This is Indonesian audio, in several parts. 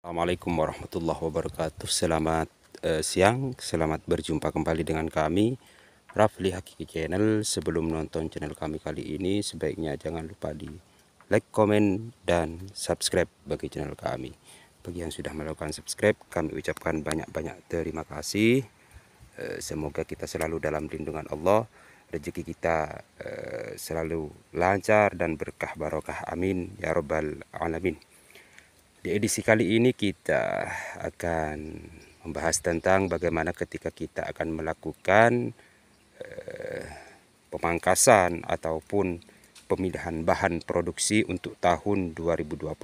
Assalamualaikum warahmatullahi wabarakatuh. Selamat siang, selamat berjumpa kembali dengan kami Rafli Hakiki Channel. Sebelum nonton channel kami kali ini, sebaiknya jangan lupa di like, komen, dan subscribe bagi channel kami. Bagi yang sudah melakukan subscribe, kami ucapkan banyak-banyak terima kasih. Semoga kita selalu dalam lindungan Allah, rezeki kita selalu lancar dan berkah barokah, amin ya robbal alamin. Di edisi kali ini kita akan membahas tentang bagaimana ketika kita akan melakukan pemangkasan ataupun pemindahan bahan produksi untuk tahun 2025.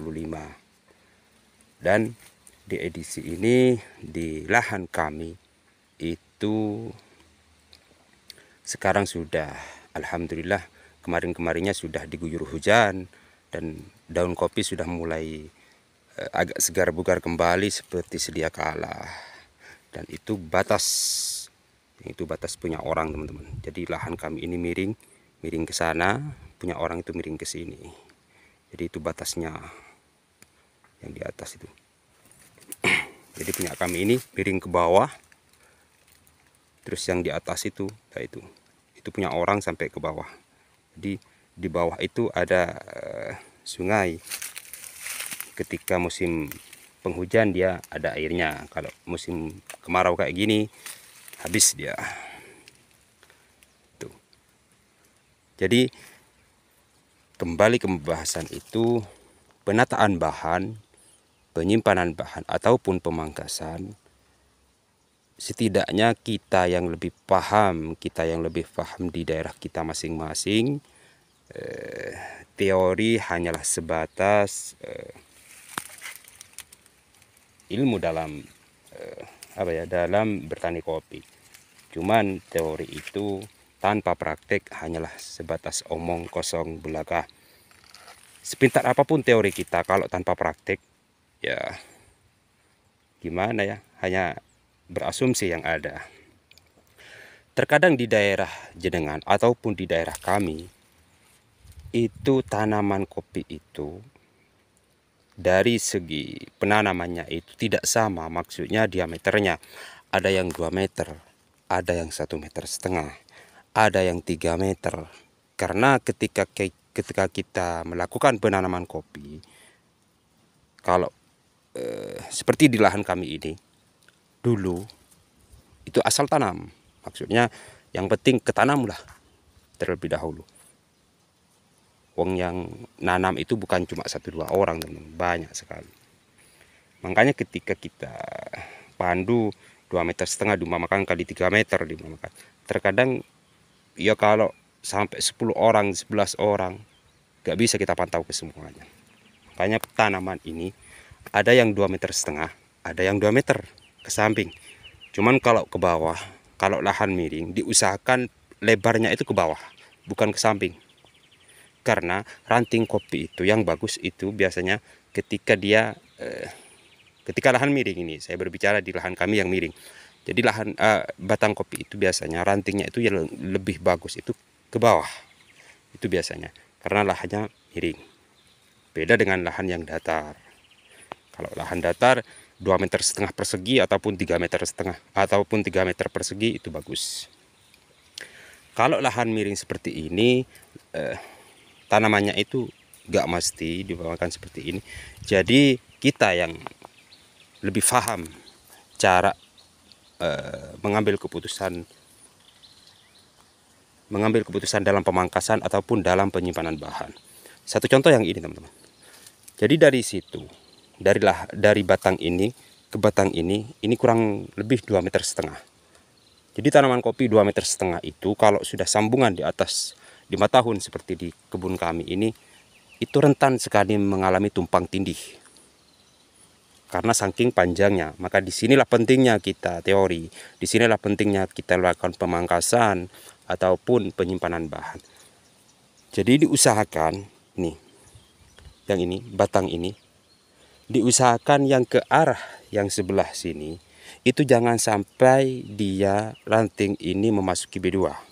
Dan di edisi ini di lahan kami itu sekarang sudah, alhamdulillah, kemarin-kemarinnya sudah diguyur hujan dan daun kopi sudah mulai agak segar bugar kembali seperti sedia kala. Dan itu batas punya orang, teman-teman. Jadi lahan kami ini miring ke sana, punya orang itu miring ke sini. Jadi itu batasnya yang di atas itu. Jadi punya kami ini miring ke bawah, terus yang di atas itu punya orang sampai ke bawah. Jadi di bawah itu ada sungai. Ketika musim penghujan dia ada airnya, kalau musim kemarau kayak gini habis dia. Tuh. Jadi kembali ke pembahasan itu, penataan bahan, penyimpanan bahan ataupun pemangkasan, setidaknya kita yang lebih paham di daerah kita masing-masing. Teori hanyalah sebatas ilmu dalam dalam bertani kopi. Cuman teori itu tanpa praktek hanyalah sebatas omong kosong belaka. Sepintar apapun teori kita, kalau tanpa praktek ya gimana ya, hanya berasumsi yang ada. Terkadang di daerah jenengan ataupun di daerah kami itu tanaman kopi itu dari segi penanamannya itu tidak sama, maksudnya diameternya. Ada yang 2 meter, ada yang 1,5 meter, ada yang 3 meter. Karena ketika kita melakukan penanaman kopi, kalau seperti di lahan kami ini, dulu itu asal tanam. Maksudnya yang penting ketanamlah terlebih dahulu. Wong yang nanam itu bukan cuma 1-2 orang, teman, banyak sekali. Makanya ketika kita pandu 2,5 meter, dimakan kali 3 meter, dimakan. Terkadang ya kalau sampai 10 orang, 11 orang, gak bisa kita pantau ke semuanya. Makanya tanaman ini ada yang 2,5 meter, ada yang 2 meter ke samping. Cuman kalau ke bawah, kalau lahan miring, diusahakan lebarnya itu ke bawah, bukan ke samping. Karena ranting kopi itu yang bagus itu biasanya ketika lahan miring ini. Saya berbicara di lahan kami yang miring. Jadi batang kopi itu biasanya rantingnya itu yang lebih bagus itu ke bawah. Itu biasanya karena lahannya miring. Beda dengan lahan yang datar. Kalau lahan datar 2,5 meter persegi ataupun 3,5 meter ataupun 3 meter persegi itu bagus. Kalau lahan miring seperti ini, tanamannya itu gak mesti dibawakan seperti ini. Jadi kita yang lebih paham cara mengambil keputusan dalam pemangkasan ataupun dalam penyimpanan bahan. Satu contoh yang ini, teman-teman. Jadi dari situ, dari batang ini ke batang ini kurang lebih 2,5 meter. Jadi tanaman kopi 2,5 meter itu kalau sudah sambungan di atas 5 tahun seperti di kebun kami ini, itu rentan sekali mengalami tumpang tindih karena saking panjangnya. Maka disinilah pentingnya kita teori, disinilah pentingnya kita lakukan pemangkasan ataupun penyimpanan bahan. Jadi diusahakan nih, yang ini batang ini diusahakan yang ke arah yang sebelah sini itu jangan sampai dia ranting ini memasuki B2.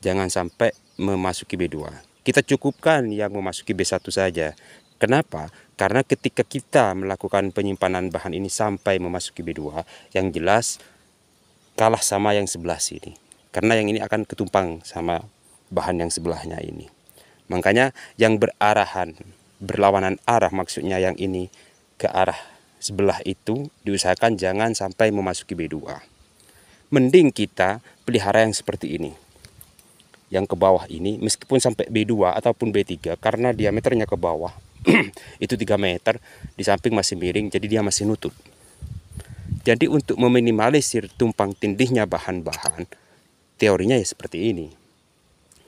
Jangan sampai memasuki B2. Kita cukupkan yang memasuki B1 saja. Kenapa? Karena ketika kita melakukan penyimpanan bahan ini sampai memasuki B2, yang jelas kalah sama yang sebelah sini. Karena yang ini akan ketumpang sama bahan yang sebelahnya ini. Makanya yang berlawanan arah, maksudnya yang ini ke arah sebelah itu diusahakan jangan sampai memasuki B2. Mending kita pelihara yang seperti ini. Yang ke bawah ini meskipun sampai B2 ataupun B3, karena diameternya ke bawah itu 3 meter, di samping masih miring, jadi dia masih nutut. Jadi untuk meminimalisir tumpang tindihnya bahan-bahan, teorinya ya seperti ini.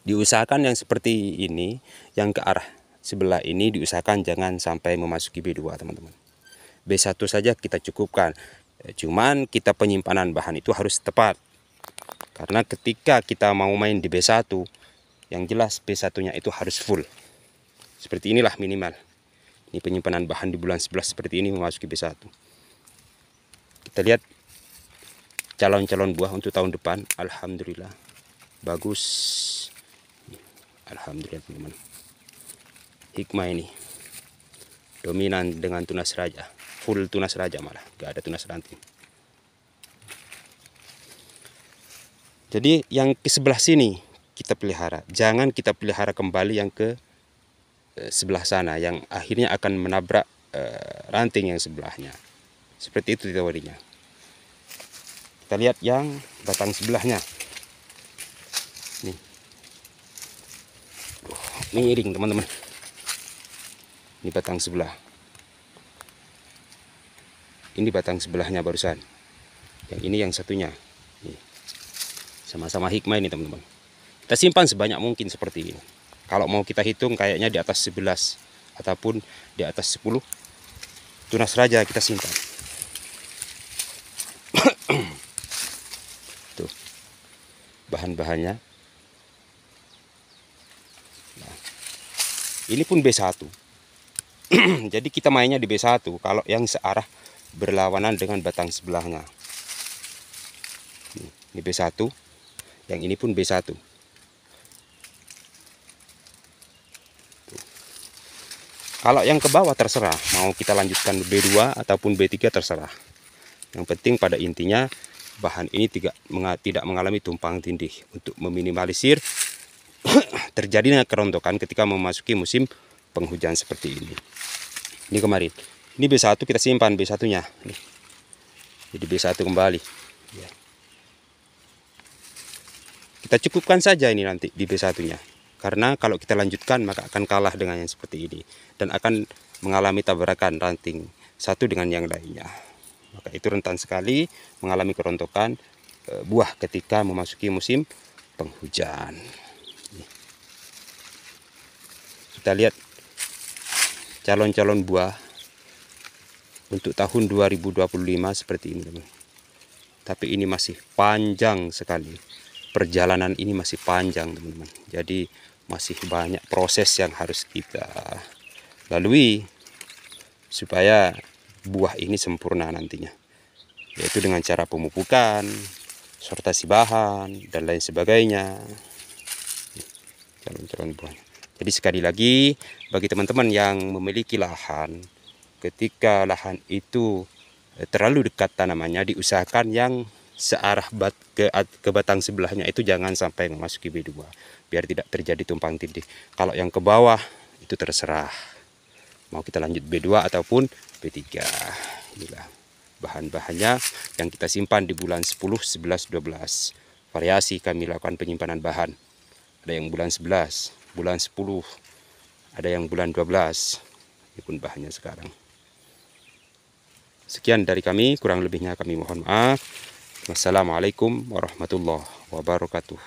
Diusahakan yang seperti ini, yang ke arah sebelah ini diusahakan jangan sampai memasuki B2, teman-teman. B1 saja kita cukupkan. Cuman kita penyimpanan bahan itu harus tepat. Karena ketika kita mau main di B1, yang jelas B1-nya itu harus full. Seperti inilah minimal. Ini penyimpanan bahan di bulan 11 seperti ini memasuki B1. Kita lihat calon-calon buah untuk tahun depan. Alhamdulillah bagus. Alhamdulillah teman-teman. Hikmah ini dominan dengan tunas raja. Full tunas raja malah. Gak ada tunas ranting. Jadi yang ke sebelah sini kita pelihara. Jangan kita pelihara kembali yang ke sebelah sana, yang akhirnya akan menabrak ranting yang sebelahnya. Seperti itu teorinya. Kita lihat yang batang sebelahnya. Nih. Miring teman-teman. Ini batang sebelah. Ini batang sebelahnya barusan. Yang ini yang satunya. Sama-sama hikmah ini teman-teman. Kita simpan sebanyak mungkin seperti ini. Kalau mau kita hitung kayaknya di atas 11 ataupun di atas 10 tunas raja kita simpan. Tuh bahan-bahannya. Nah, ini pun B1. Jadi kita mainnya di B1 kalau yang searah berlawanan dengan batang sebelahnya. Ini B1, yang ini pun B1. Kalau yang ke bawah terserah, mau kita lanjutkan B2 ataupun B3 terserah. Yang penting pada intinya bahan ini tidak mengalami tumpang tindih untuk meminimalisir terjadinya kerontokan ketika memasuki musim penghujan seperti ini. Ini kemarin. Ini B1 kita simpan B1-nya. Jadi B1 kembali. Kita cukupkan saja ini nanti di B1-nya. Karena kalau kita lanjutkan maka akan kalah dengan yang seperti ini. Dan akan mengalami tabrakan ranting satu dengan yang lainnya. Maka itu rentan sekali mengalami kerontokan buah ketika memasuki musim penghujan. Kita lihat calon-calon buah untuk tahun 2025 seperti ini teman. Tapi ini masih panjang sekali. Perjalanan ini masih panjang teman-teman. Jadi masih banyak proses yang harus kita lalui supaya buah ini sempurna nantinya, yaitu dengan cara pemupukan, sortasi bahan dan lain sebagainya. Calon-calon buah. Jadi sekali lagi bagi teman-teman yang memiliki lahan, ketika lahan itu terlalu dekat tanamannya, diusahakan yang searah ke batang sebelahnya itu jangan sampai memasuki B2 biar tidak terjadi tumpang tindih. Kalau yang ke bawah itu terserah mau kita lanjut B2 ataupun B3. Inilah bahan-bahannya yang kita simpan di bulan 10, 11, 12. Variasi kami lakukan penyimpanan bahan. Ada yang bulan 11, bulan 10, ada yang bulan 12. Ini pun bahannya sekarang. Sekian dari kami, kurang lebihnya kami mohon maaf. Wassalamualaikum warahmatullahi wabarakatuh.